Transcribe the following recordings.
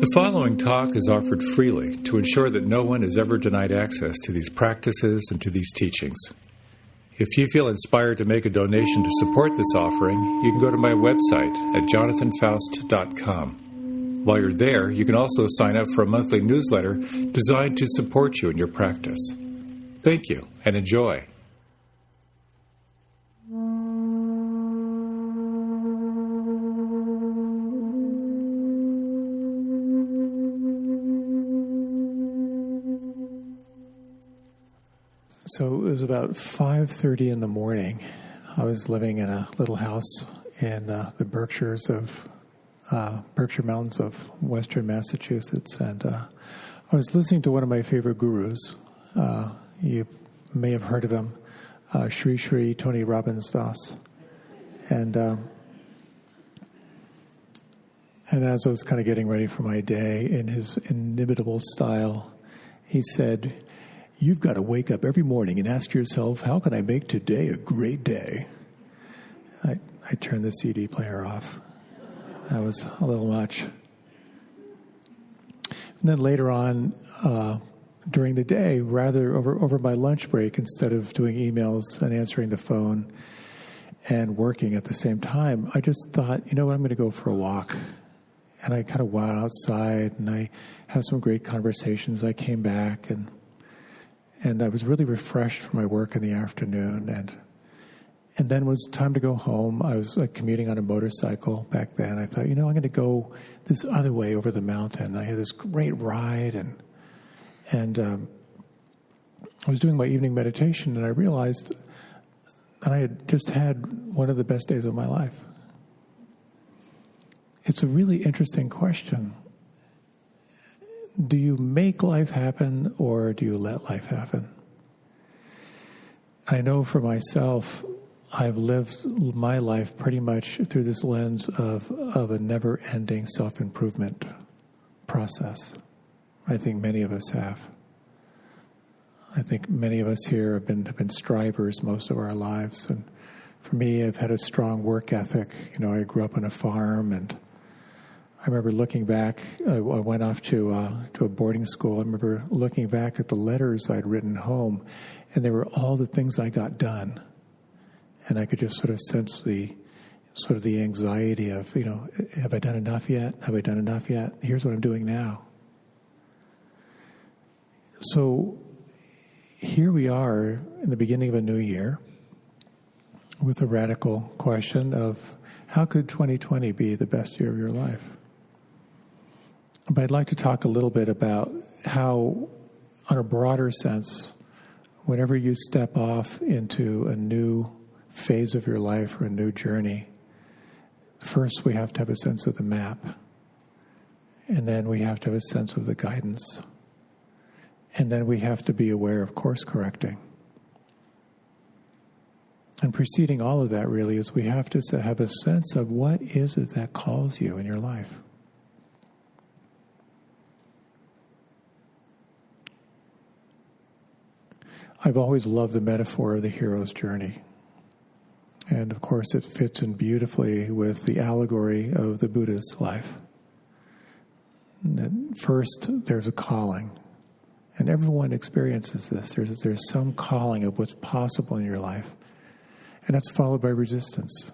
The following talk is offered freely to ensure that no one is ever denied access to these practices and to these teachings. If you feel inspired to make a donation to support this offering, you can go to my website at jonathanfoust.com. While you're there, you can also sign up for a monthly newsletter designed to support you in your practice. Thank you, and enjoy. So it was about 5:30 in the morning. I was living in a little house in the Berkshires of Berkshire Mountains of Western Massachusetts, and I was listening to one of my favorite gurus. You may have heard of him, Sri Sri Tony Robbins Das, and as I was kind of getting ready for my day, in his inimitable style, he said, "You've got to wake up every morning and ask yourself, how can I make today a great day?" I turned the CD player off. That was a little much. And then later on, during the day, rather over my lunch break, instead of doing emails and answering the phone and working at the same time, I just thought, you know what, I'm going to go for a walk. And I kind of went outside and I had some great conversations. I came back and I was really refreshed from my work in the afternoon. And then it was time to go home. I was commuting on a motorcycle back then. I thought, I'm going to go this other way over the mountain. I had this great ride, and I was doing my evening meditation, and I realized that I had just had one of the best days of my life. It's a really interesting question. Do you make life happen, or do you let life happen? I know for myself, I've lived my life pretty much through this lens of a never-ending self-improvement process. I think many of us have. I think many of us here have been strivers most of our lives. And for me, I've had a strong work ethic. I grew up on a farm, and I remember looking back. I went off to a boarding school. I remember looking back at the letters I'd written home, and they were all the things I got done. And I could just sort of sense the anxiety of, have I done enough yet? Have I done enough yet? Here's what I'm doing now. So here we are in the beginning of a new year with a radical question of, how could 2020 be the best year of your life? But I'd like to talk a little bit about how, on a broader sense, whenever you step off into a new phase of your life or a new journey, first we have to have a sense of the map, and then we have to have a sense of the guidance, and then we have to be aware of course correcting. And preceding all of that really is we have to have a sense of what is it that calls you in your life. I've always loved the metaphor of the hero's journey. And of course it fits in beautifully with the allegory of the Buddha's life. And first, there's a calling. And everyone experiences this. There's some calling of what's possible in your life. And that's followed by resistance.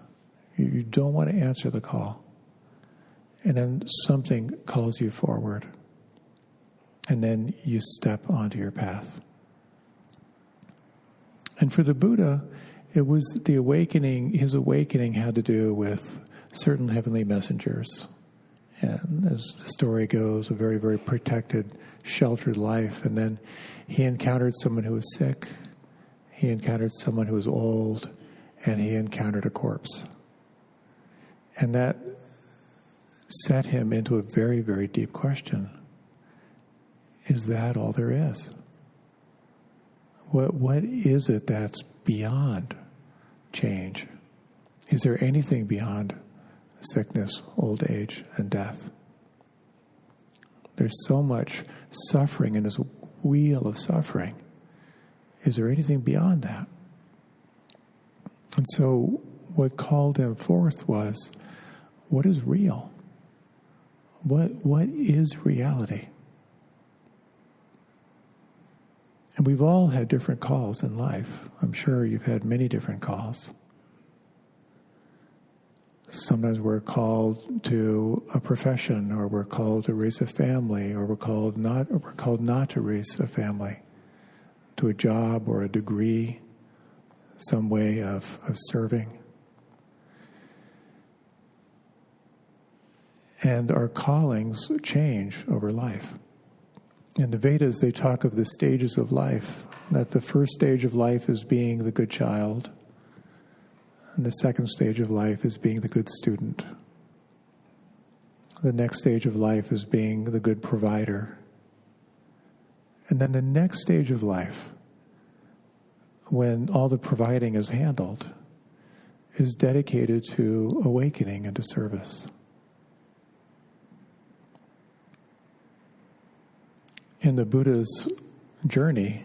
You don't want to answer the call. And then something calls you forward. And then you step onto your path. And for the Buddha, it was the awakening. His awakening had to do with certain heavenly messengers. And as the story goes, a very, very protected, sheltered life. And then he encountered someone who was sick. He encountered someone who was old. And he encountered a corpse. And that set him into a very, very deep question. Is that all there is? What is it that's beyond change? Is there anything beyond sickness, old age, and death? There's so much suffering in this wheel of suffering. Is there anything beyond that? And so what called him forth was, what is real? What is reality? And we've all had different calls in life. I'm sure you've had many different calls. Sometimes we're called to a profession, or we're called to raise a family, or we're called not to raise a family, to a job or a degree, some way of serving. And our callings change over life. In the Vedas, they talk of the stages of life, that the first stage of life is being the good child, and the second stage of life is being the good student. The next stage of life is being the good provider. And then the next stage of life, when all the providing is handled, is dedicated to awakening and to service. In the Buddha's journey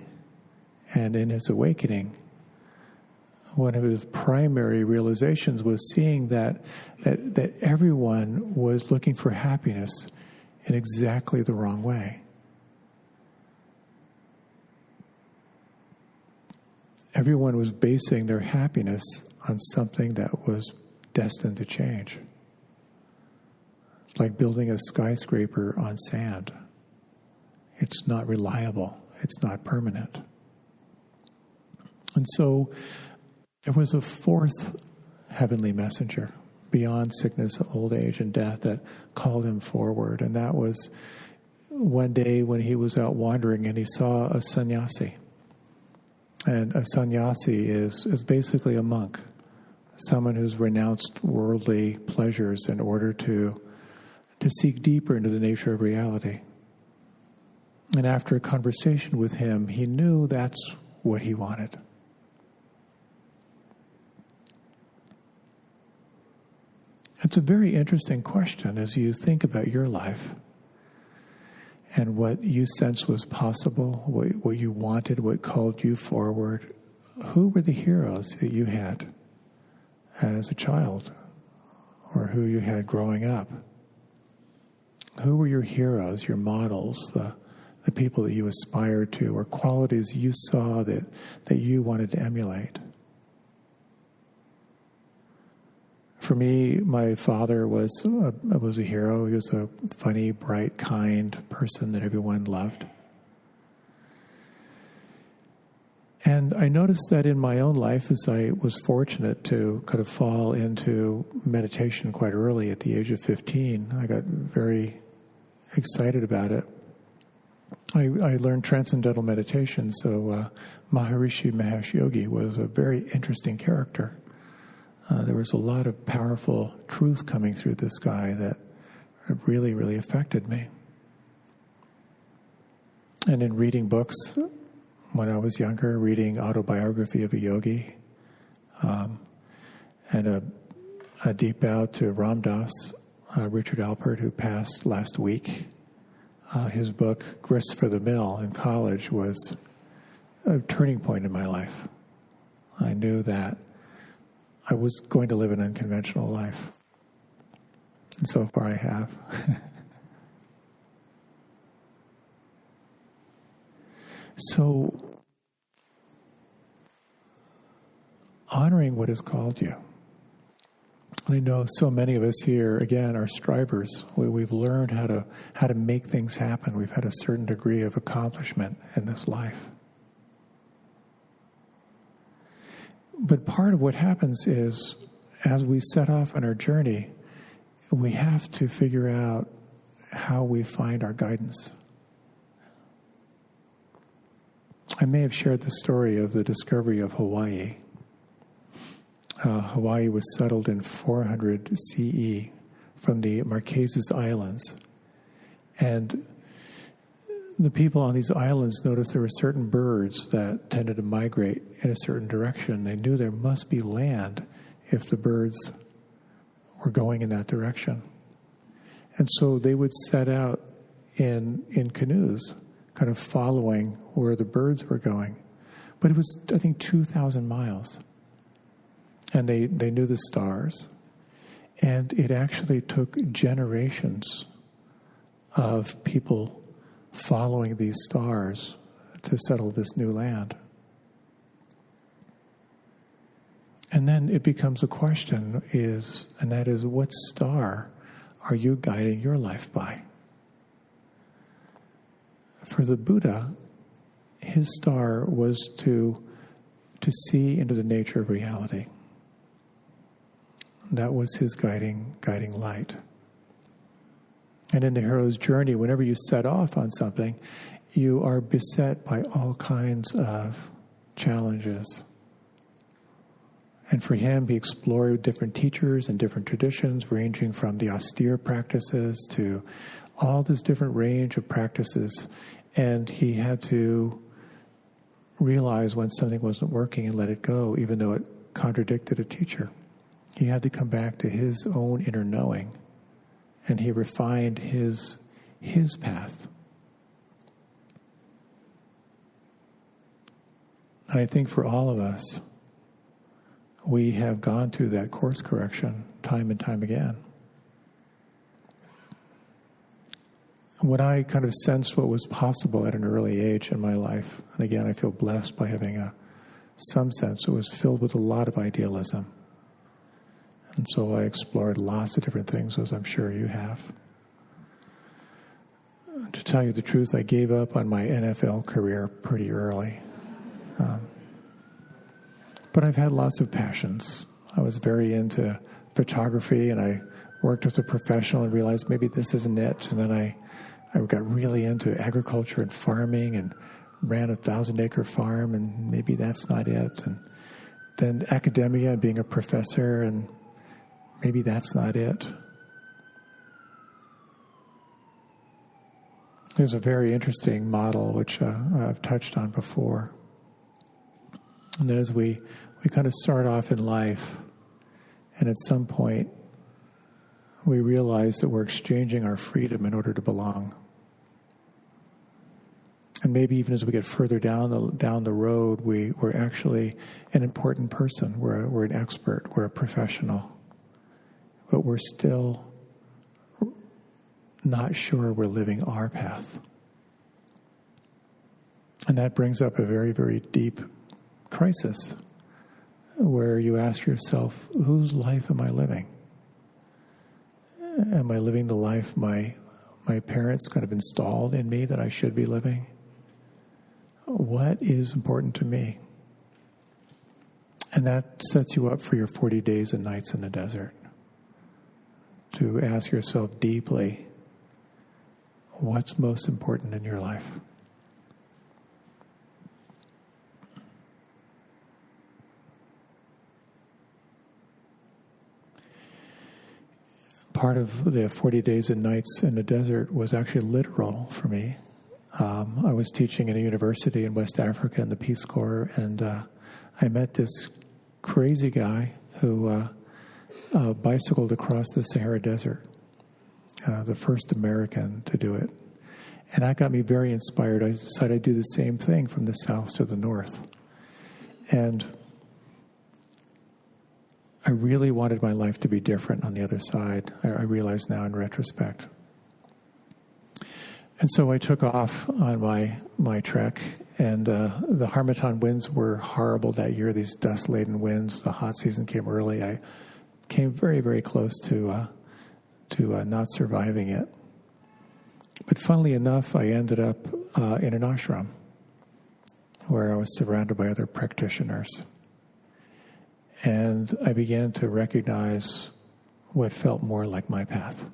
and in his awakening, one of his primary realizations was seeing that everyone was looking for happiness in exactly the wrong way. Everyone was basing their happiness on something that was destined to change. It's like building a skyscraper on sand. It's not reliable. It's not permanent. And so there was a fourth heavenly messenger beyond sickness, old age, and death that called him forward. And that was one day when he was out wandering and he saw a sannyasi. And a sannyasi is basically a monk, someone who's renounced worldly pleasures in order to seek deeper into the nature of reality. And after a conversation with him, he knew that's what he wanted. It's a very interesting question as you think about your life and what you sensed was possible, what you wanted, what called you forward. Who were the heroes that you had as a child, or who you had growing up? Who were your heroes, your models, the people that you aspired to, or qualities you saw that you wanted to emulate? For me, my father was a hero. He was a funny, bright, kind person that everyone loved. And I noticed that in my own life, as I was fortunate to kind of fall into meditation quite early at the age of 15, I got very excited about it. I learned transcendental meditation, so Maharishi Mahesh Yogi was a very interesting character. There was a lot of powerful truth coming through this guy that really, really affected me. And in reading books, when I was younger, reading Autobiography of a Yogi, and a deep bow to Ram Dass, Richard Alpert, who passed last week. His book, Grist for the Mill, in college was a turning point in my life. I knew that I was going to live an unconventional life. And so far I have. So, honoring what has called you. I know so many of us here, again, are strivers. We've learned how to make things happen. We've had a certain degree of accomplishment in this life. But part of what happens is, as we set off on our journey, we have to figure out how we find our guidance. I may have shared the story of the discovery of Hawaii. Hawaii was settled in 400 CE from the Marquesas Islands. And the people on these islands noticed there were certain birds that tended to migrate in a certain direction. They knew there must be land if the birds were going in that direction. And so they would set out in canoes, kind of following where the birds were going. But it was, I think, 2,000 miles. And they knew the stars. And it actually took generations of people following these stars to settle this new land. And then it becomes a question and that is, what star are you guiding your life by? For the Buddha, his star was to see into the nature of reality. That was his guiding light. And in the hero's journey, whenever you set off on something, you are beset by all kinds of challenges. And for him, he explored different teachers and different traditions, ranging from the austere practices to all this different range of practices. And he had to realize when something wasn't working and let it go, even though it contradicted a teacher. He had to come back to his own inner knowing, and he refined his path. And I think for all of us, we have gone through that course correction time and time again. When I kind of sensed what was possible at an early age in my life, and again, I feel blessed by having some sense, it was filled with a lot of idealism. And so I explored lots of different things, as I'm sure you have. To tell you the truth, I gave up on my NFL career pretty early. But I've had lots of passions. I was very into photography, and I worked as a professional and realized maybe this isn't it. And then I got really into agriculture and farming and ran a 1,000-acre farm, and maybe that's not it. And then academia and being a professor, and maybe that's not it. There's a very interesting model which I've touched on before. And that is we kind of start off in life, and at some point we realize that we're exchanging our freedom in order to belong. And maybe even as we get further down the road, we're actually an important person. We're an expert. We're a professional. But we're still not sure we're living our path. And that brings up a very, very deep crisis where you ask yourself, whose life am I living? Am I living the life my parents kind of installed in me that I should be living? What is important to me? And that sets you up for your 40 days and nights in the desert. To ask yourself deeply, what's most important in your life? Part of the 40 days and nights in the desert was actually literal for me. I was teaching in a university in West Africa in the Peace Corps, and I met this crazy guy who bicycled across the Sahara Desert, the first American to do it. And that got me very inspired. I decided I'd do the same thing from the south to the north. And I really wanted my life to be different on the other side. I realize now in retrospect. And so I took off on my trek, and the Harmattan winds were horrible that year, these dust-laden winds. The hot season came early. I came very, very close to not surviving it. But funnily enough, I ended up in an ashram where I was surrounded by other practitioners. And I began to recognize what felt more like my path.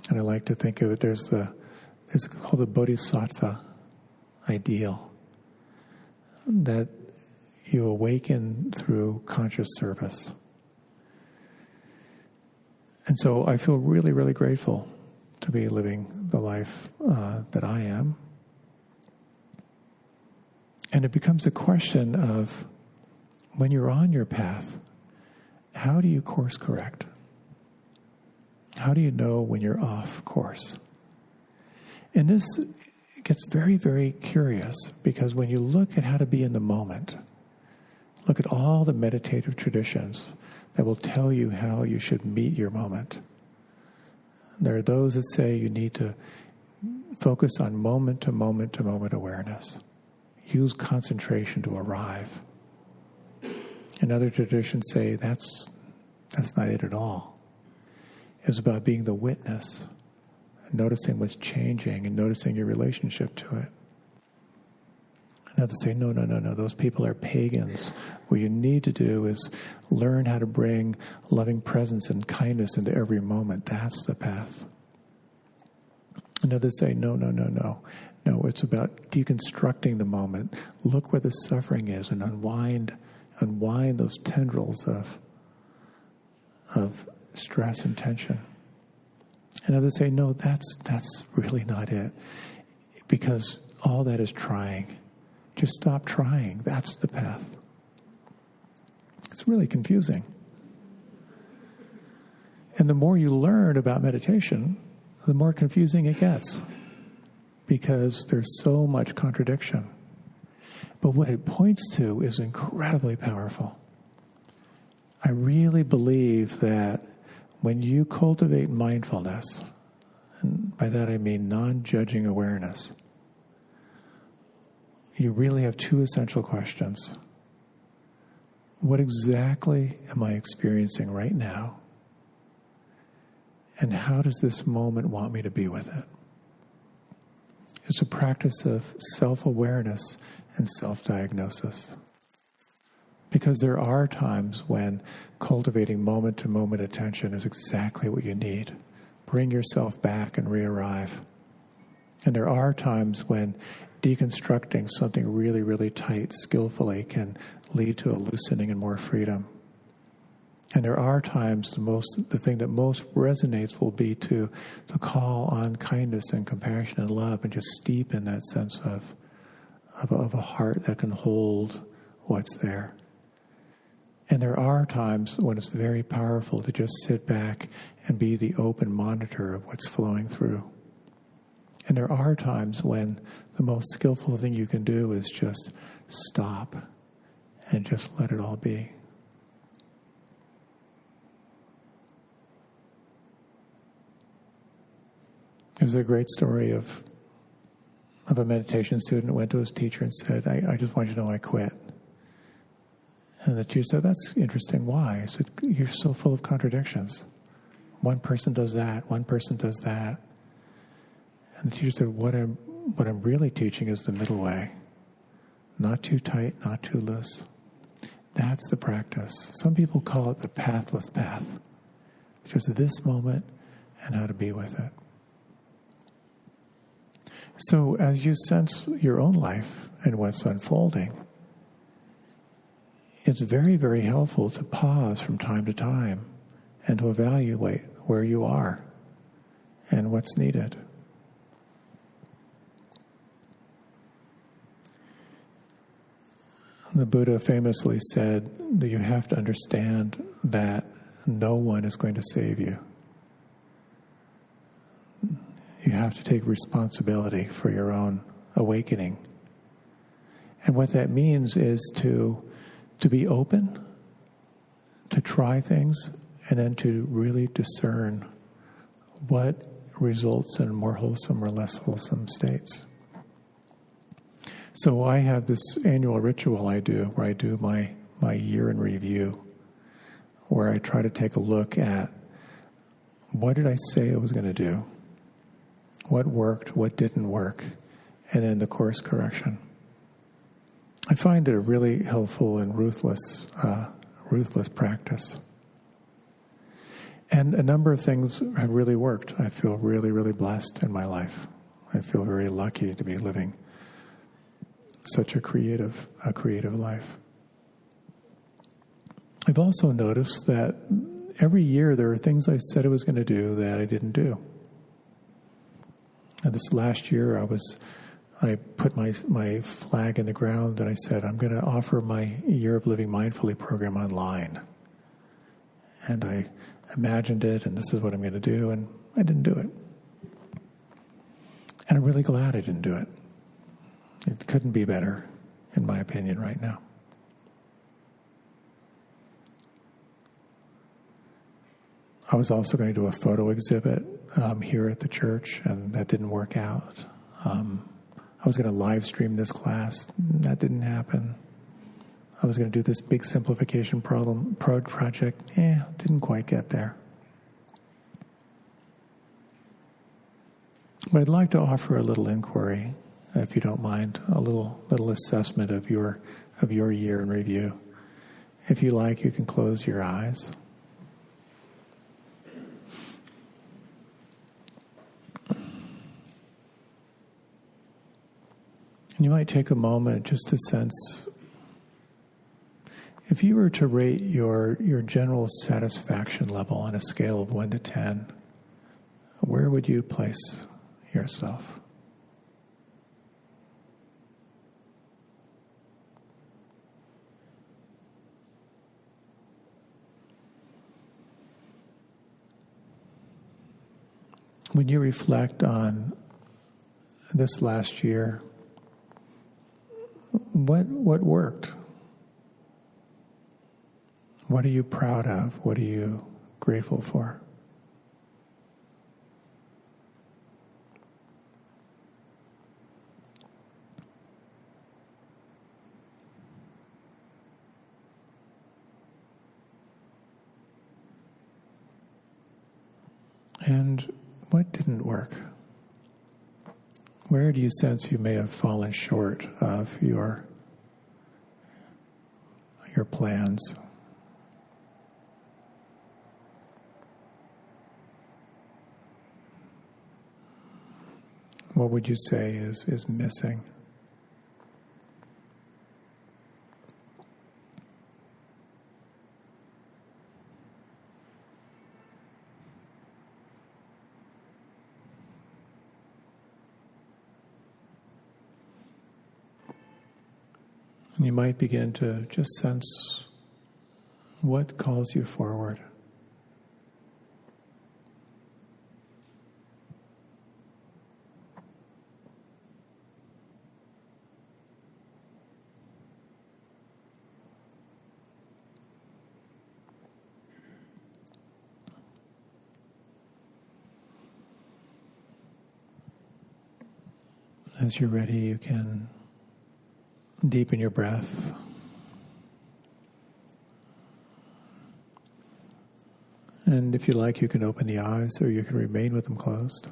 And I like to think of it, there's called the Bodhisattva ideal, that you awaken through conscious service. And so I feel really, really grateful to be living the life that I am. And it becomes a question of, when you're on your path, how do you course correct? How do you know when you're off course? And this gets very, very curious, because when you look at how to be in the moment, look at all the meditative traditions that will tell you how you should meet your moment. There are those that say you need to focus on moment to moment to moment awareness. Use concentration to arrive. And other traditions say that's not it at all. It's about being the witness, noticing what's changing and noticing your relationship to it. And others say, no, those people are pagans. What you need to do is learn how to bring loving presence and kindness into every moment. That's the path. And others say, no. No, it's about deconstructing the moment. Look where the suffering is and unwind those tendrils of stress and tension. And others say, no, that's really not it. Because all that is trying. Just stop trying. That's the path. It's really confusing. And the more you learn about meditation, the more confusing it gets. Because there's so much contradiction. But what it points to is incredibly powerful. I really believe that when you cultivate mindfulness, and by that I mean non-judging awareness, you really have two essential questions. What exactly am I experiencing right now? And how does this moment want me to be with it? It's a practice of self-awareness and self-diagnosis. Because there are times when cultivating moment-to-moment attention is exactly what you need. Bring yourself back and re-arrive. And there are times when deconstructing something really, really tight skillfully can lead to a loosening and more freedom. And there are times the thing that most resonates will be to call on kindness and compassion and love and just steep in that sense of a heart that can hold what's there. And there are times when it's very powerful to just sit back and be the open monitor of what's flowing through. And there are times when the most skillful thing you can do is just stop and just let it all be. There's a great story of a meditation student who went to his teacher and said, I just want you to know I quit. And the teacher said, that's interesting. Why? I said, you're so full of contradictions. One person does that, one person does that. And the teacher said, what I'm really teaching is the middle way. Not too tight, not too loose. That's the practice. Some people call it the pathless path. It's just this moment and how to be with it. So as you sense your own life and what's unfolding, it's very, very helpful to pause from time to time and to evaluate where you are and what's needed. The Buddha famously said that you have to understand that no one is going to save you. You have to take responsibility for your own awakening. And what that means is to be open, to try things, and then to really discern what results in more wholesome or less wholesome states. So I have this annual ritual I do where I do my year in review, where I try to take a look at what did I say I was going to do, what worked, what didn't work, and then the course correction. I find it a really helpful and ruthless practice. And a number of things have really worked. I feel really, really blessed in my life. I feel very lucky to be living such a creative life. I've also noticed that every year there are things I said I was going to do that I didn't do. And this last year I put my flag in the ground and I said, I'm going to offer my Year of Living Mindfully program online. And I imagined it, and this is what I'm going to do, and I didn't do it. And I'm really glad I didn't do it. It couldn't be better, in my opinion, right now. I was also going to do a photo exhibit here at the church, and that didn't work out. I was going to live stream this class. That didn't happen. I was going to do this big simplification project. Didn't quite get there. But I'd like to offer a little inquiry, if you don't mind, a little assessment of your year in review. If you like, you can close your eyes. And you might take a moment just to sense, if you were to rate your general satisfaction level on a scale of 1 to 10, where would you place yourself? When you reflect on this last year, what worked? What are you proud of? What are you grateful for? And what didn't work? Where do you sense you may have fallen short of your plans? What would you say is missing? And you might begin to just sense what calls you forward. As you're ready, you can deepen your breath. And if you like, you can open the eyes or you can remain with them closed.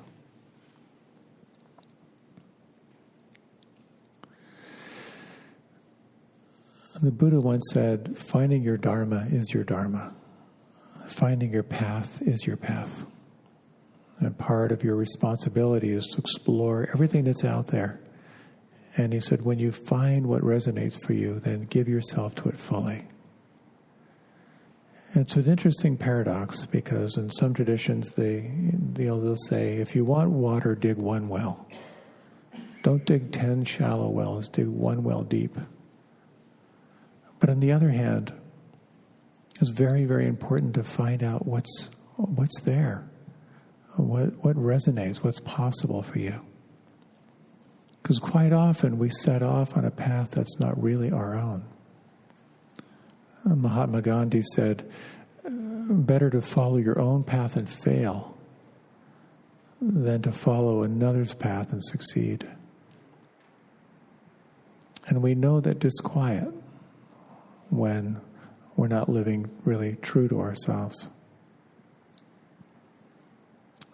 The Buddha once said, finding your dharma is your dharma. Finding your path is your path. And part of your responsibility is to explore everything that's out there. And he said, when you find what resonates for you, then give yourself to it fully. And it's an interesting paradox because in some traditions they'll say, if you want water, dig one well. Don't dig 10 shallow wells, dig one well deep. But on the other hand, it's very, very important to find out what's there, what resonates, what's possible for you. Because quite often we set off on a path that's not really our own. Mahatma Gandhi said, better to follow your own path and fail than to follow another's path and succeed. And we know that disquiet when we're not living really true to ourselves.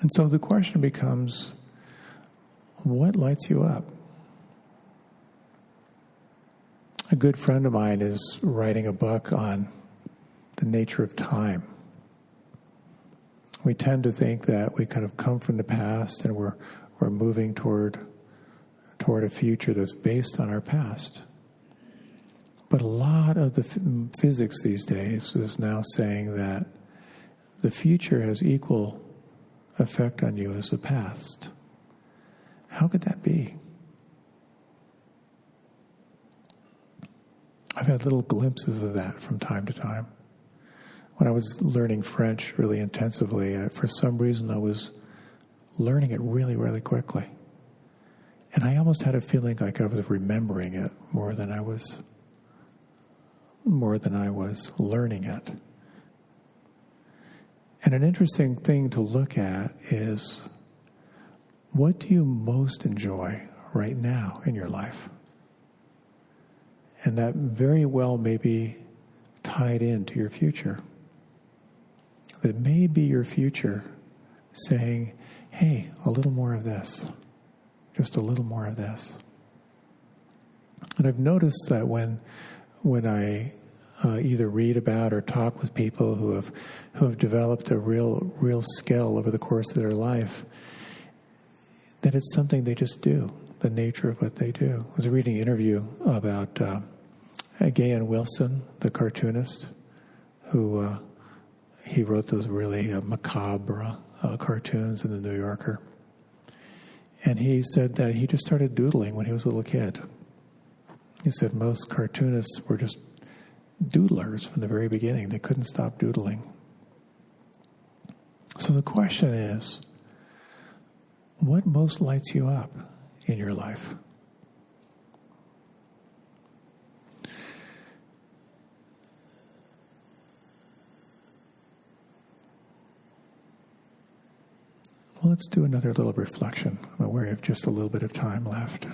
And so the question becomes, what lights you up? A good friend of mine is writing a book on the nature of time. We tend to think that we kind of come from the past and we're moving toward a future that's based on our past. But a lot of the physics these days is now saying that the future has equal effect on you as the past. How could that be? I've had little glimpses of that from time to time. When I was learning French really intensively, for some reason I was learning it really, really quickly. And I almost had a feeling like I was remembering it more than I was learning it. And And an interesting thing to look at is, what do you most enjoy right now in your life? And that very well may be tied into your future. That may be your future saying, hey, a little more of this. Just a little more of this. And I've noticed that when I either read about or talk with people who have developed a real skill over the course of their life, that it's something they just do, the nature of what they do. I was reading an interview about Gahan Wilson, the cartoonist, who he wrote those really macabre cartoons in the New Yorker. And he said that he just started doodling when he was a little kid. He said most cartoonists were just doodlers from the very beginning. They couldn't stop doodling. So the question is, what most lights you up in your life? Well, let's do another little reflection. I'm aware of just a little bit of time left.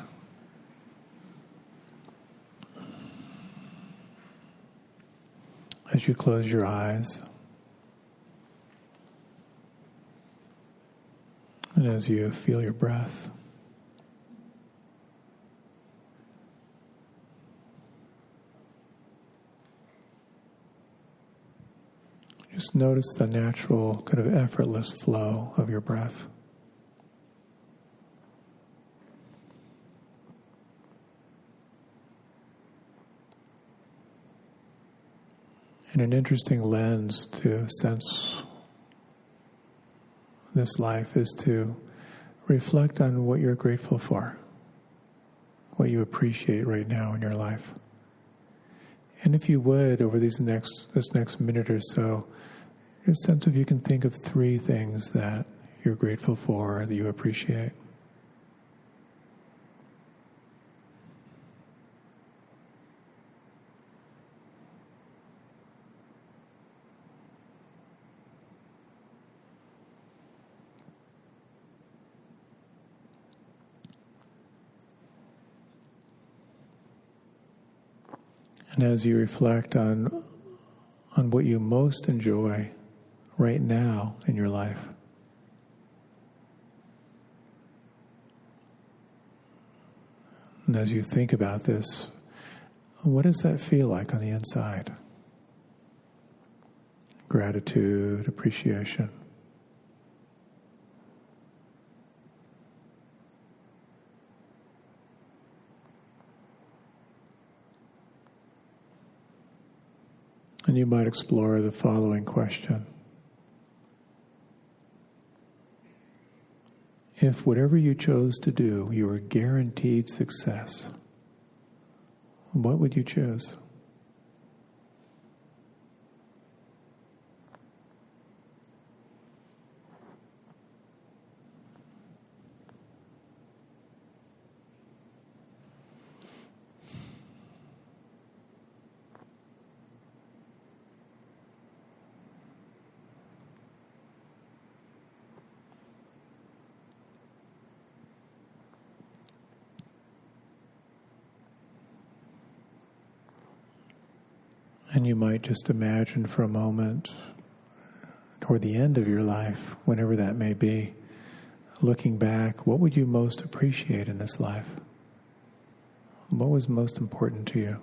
As you close your eyes, and as you feel your breath, just notice the natural, kind of effortless flow of your breath. And an interesting lens to sense this life is to reflect on what you're grateful for, what you appreciate right now in your life. And if you would, over this next minute or so, just sense if you can think of 3 things that you're grateful for, that you appreciate. And as you reflect on what you most enjoy right now in your life, and as you think about this, what does that feel like on the inside? Gratitude, appreciation. And you might explore the following question. If whatever you chose to do, you were guaranteed success, what would you choose? And you might just imagine for a moment, toward the end of your life, whenever that may be, looking back, what would you most appreciate in this life? What was most important to you?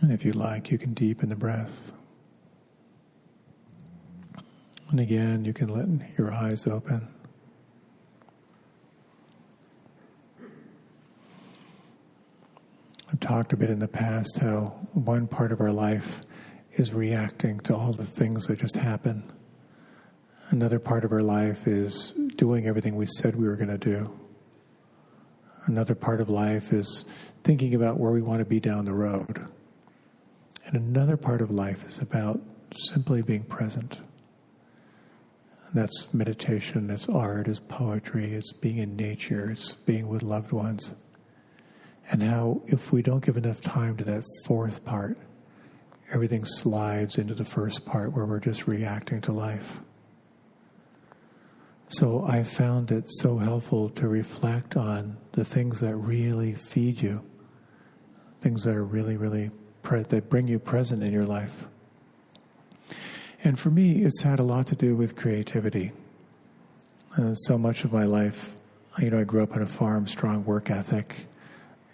And if you like, you can deepen the breath. And again, you can let your eyes open. I've talked a bit in the past how one part of our life is reacting to all the things that just happen. Another part of our life is doing everything we said we were going to do. Another part of life is thinking about where we want to be down the road. And another part of life is about simply being present. And that's meditation, it's art, it's poetry, it's being in nature, it's being with loved ones. And how if we don't give enough time to that fourth part, everything slides into the first part where we're just reacting to life. So I found it so helpful to reflect on the things that really feed you, things that are really, really, that bring you present in your life. And for me, it's had a lot to do with creativity. So much of my life, I grew up on a farm, strong work ethic,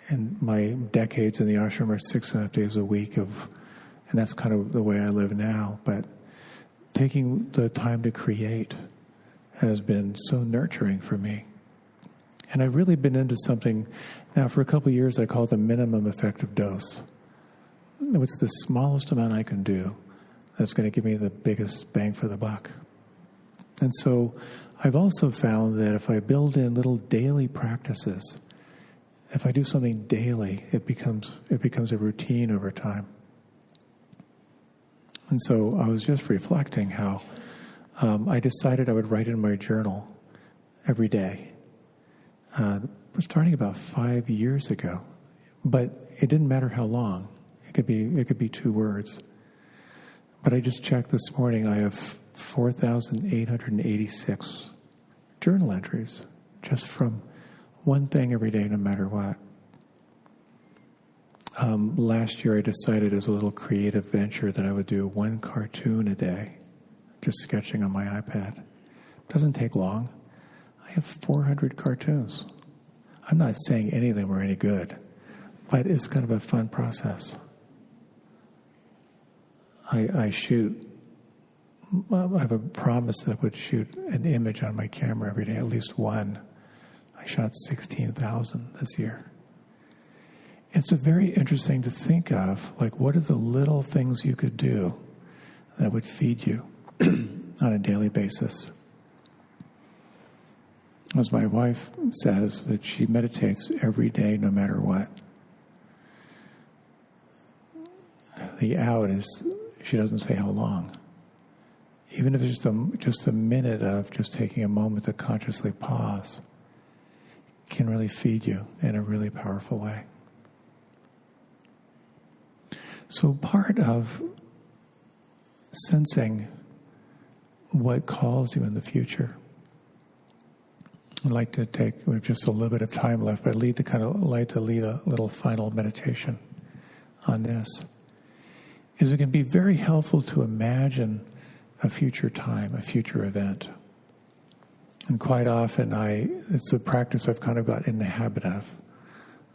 and my decades in the ashram are 6.5 days a week and that's kind of the way I live now. But taking the time to create has been so nurturing for me. And I've really been into something now for a couple of years I call the minimum effective dose. What's the smallest amount I can do that's going to give me the biggest bang for the buck? And so I've also found that if I build in little daily practices, if I do something daily, it becomes a routine over time. And so I was just reflecting how I decided I would write in my journal every day. Starting about 5 years ago, but it didn't matter how long. It could be 2 words. But I just checked this morning. I have 4,886 journal entries just from one thing every day, no matter what. Last year, I decided as a little creative venture that I would do 1 cartoon a day, just sketching on my iPad. Doesn't take long. I have 400 cartoons. I'm not saying any of them were any good, but it's kind of a fun process. I have a promise that I would shoot an image on my camera every day, at least one. I shot 16,000 this year. It's very interesting to think of, like, what are the little things you could do that would feed you on a daily basis? As my wife says, that she meditates every day no matter what. The out is, she doesn't say how long. Even if it's just a minute of just taking a moment to consciously pause, can really feed you in a really powerful way. So part of sensing what calls you in the future, I'd like to take, we have just a little bit of time left, but I'd like to lead a little final meditation on this, is it can be very helpful to imagine a future time, a future event. And quite often it's a practice I've kind of got in the habit of.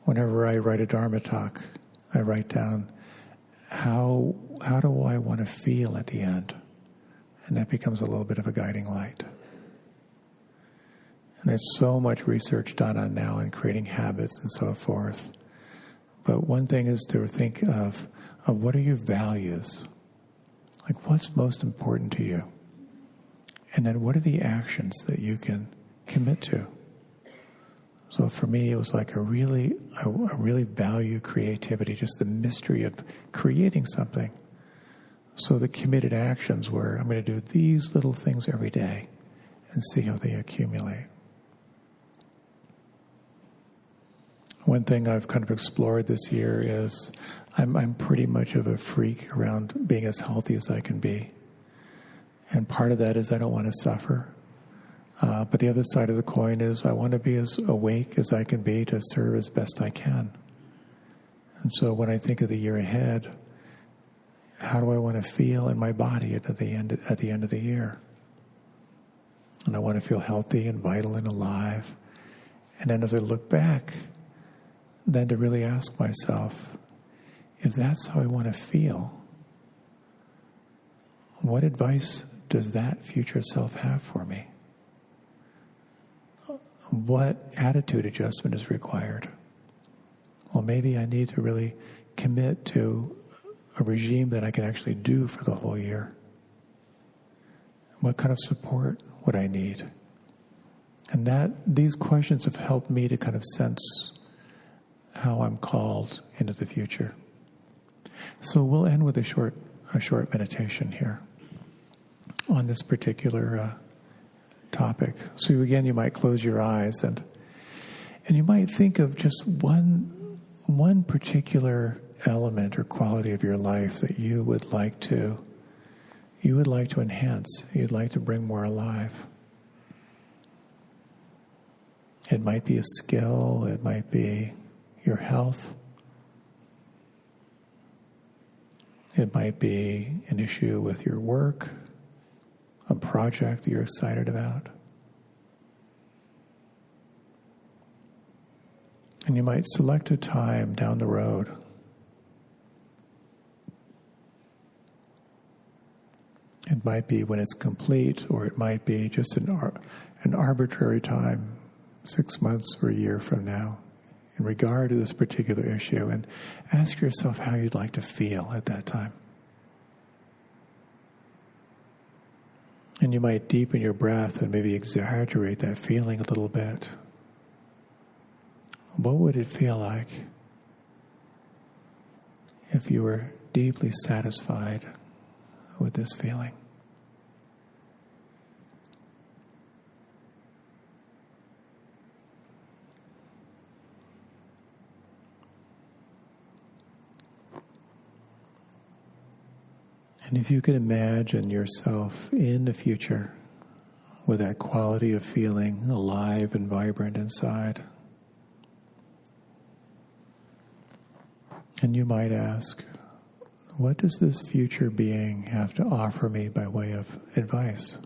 Whenever I write a Dharma talk, I write down, how do I want to feel at the end? And that becomes a little bit of a guiding light. And there's so much research done on now in creating habits and so forth. But one thing is to think of what are your values? Like, what's most important to you? And then what are the actions that you can commit to? So for me, it was like I really value creativity, just the mystery of creating something. So the committed actions were, I'm going to do these little things every day and see how they accumulate. One thing I've kind of explored this year is I'm pretty much of a freak around being as healthy as I can be. And part of that is I don't want to suffer. But the other side of the coin is I want to be as awake as I can be to serve as best I can. And so when I think of the year ahead, how do I want to feel in my body at the end of the year? And I want to feel healthy and vital and alive. And then as I look back, then to really ask myself, if that's how I want to feel, what advice does that future self have for me? What attitude adjustment is required? Well, maybe I need to really commit to a regime that I can actually do for the whole year? What kind of support would I need? And these questions have helped me to kind of sense how I'm called into the future. So we'll end with a short meditation here on this particular topic. So again, you might close your eyes and you might think of just one particular element or quality of your life that you would like to enhance, you'd like to bring more alive. It might be a skill, it might be your health, it might be an issue with your work, a project that you're excited about. And you might select a time down the road It might be when it's complete, or it might be just an arbitrary time, 6 months or a year from now, in regard to this particular issue, and ask yourself how you'd like to feel at that time. And you might deepen your breath and maybe exaggerate that feeling a little bit. What would it feel like if you were deeply satisfied with this feeling? And if you could imagine yourself in the future with that quality of feeling alive and vibrant inside, and you might ask, what does this future being have to offer me by way of advice?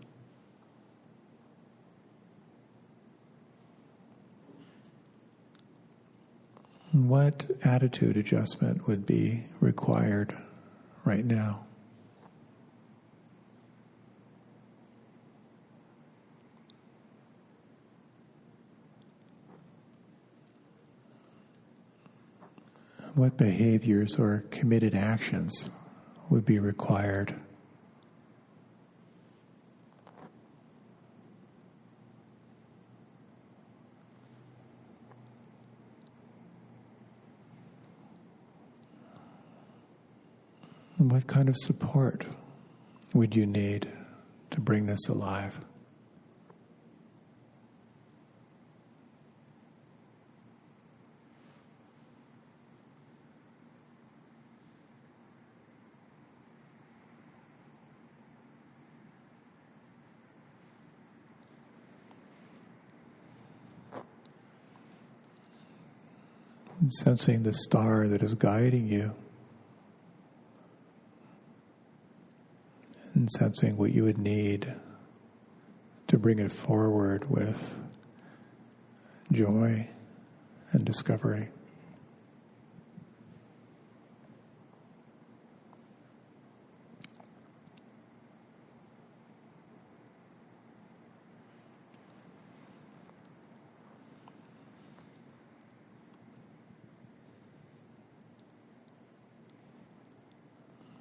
What attitude adjustment would be required right now? What behaviors or committed actions would be required? And what kind of support would you need to bring this alive? And sensing the star that is guiding you, and sensing what you would need to bring it forward with joy and discovery.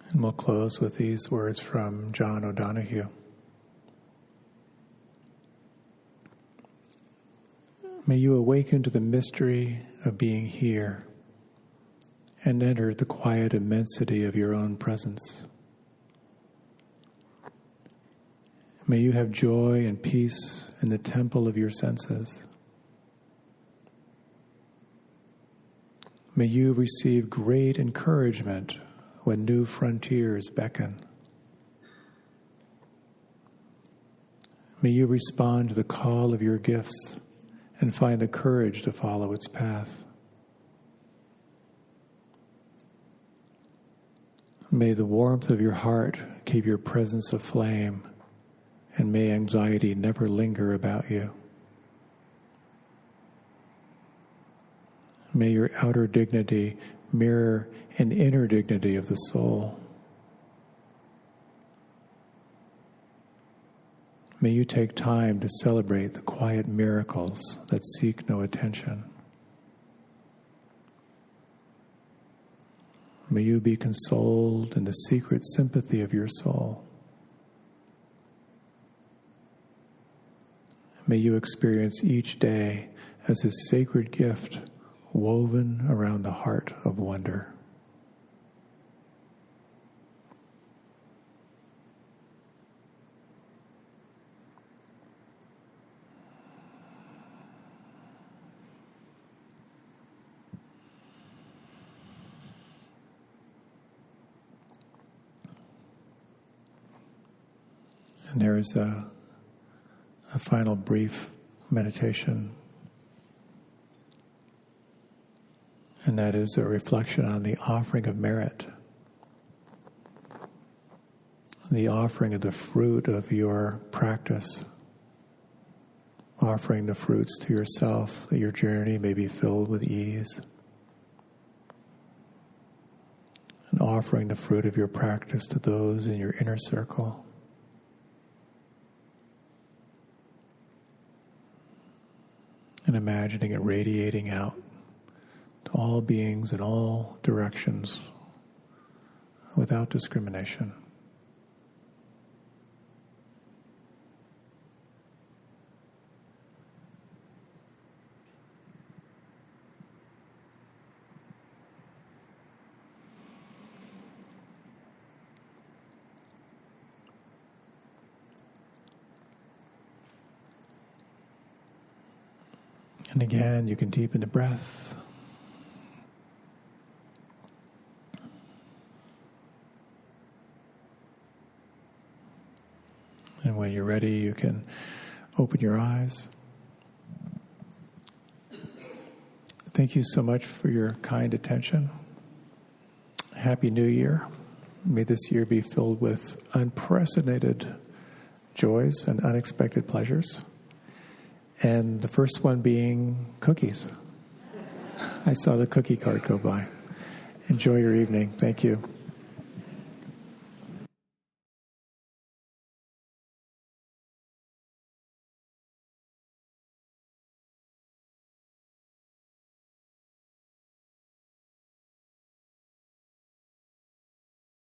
And we'll close with these words from John O'Donohue. May you awaken to the mystery of being here and enter the quiet immensity of your own presence. May you have joy and peace in the temple of your senses. May you receive great encouragement when new frontiers beckon. May you respond to the call of your gifts and find the courage to follow its path. May the warmth of your heart keep your presence aflame, and may anxiety never linger about you. May your outer dignity mirror an inner dignity of the soul. May you take time to celebrate the quiet miracles that seek no attention. May you be consoled in the secret sympathy of your soul. May you experience each day as a sacred gift woven around the heart of wonder. And there is a final brief meditation, and that is a reflection on the offering of merit, the offering of the fruit of your practice, offering the fruits to yourself, that your journey may be filled with ease, and offering the fruit of your practice to those in your inner circle. And imagining it radiating out to all beings in all directions without discrimination. And again, you can deepen the breath. And when you're ready, you can open your eyes. Thank you so much for your kind attention. Happy New Year. May this year be filled with unprecedented joys and unexpected pleasures. And the first one being cookies. I saw the cookie cart go by. Enjoy your evening. Thank you.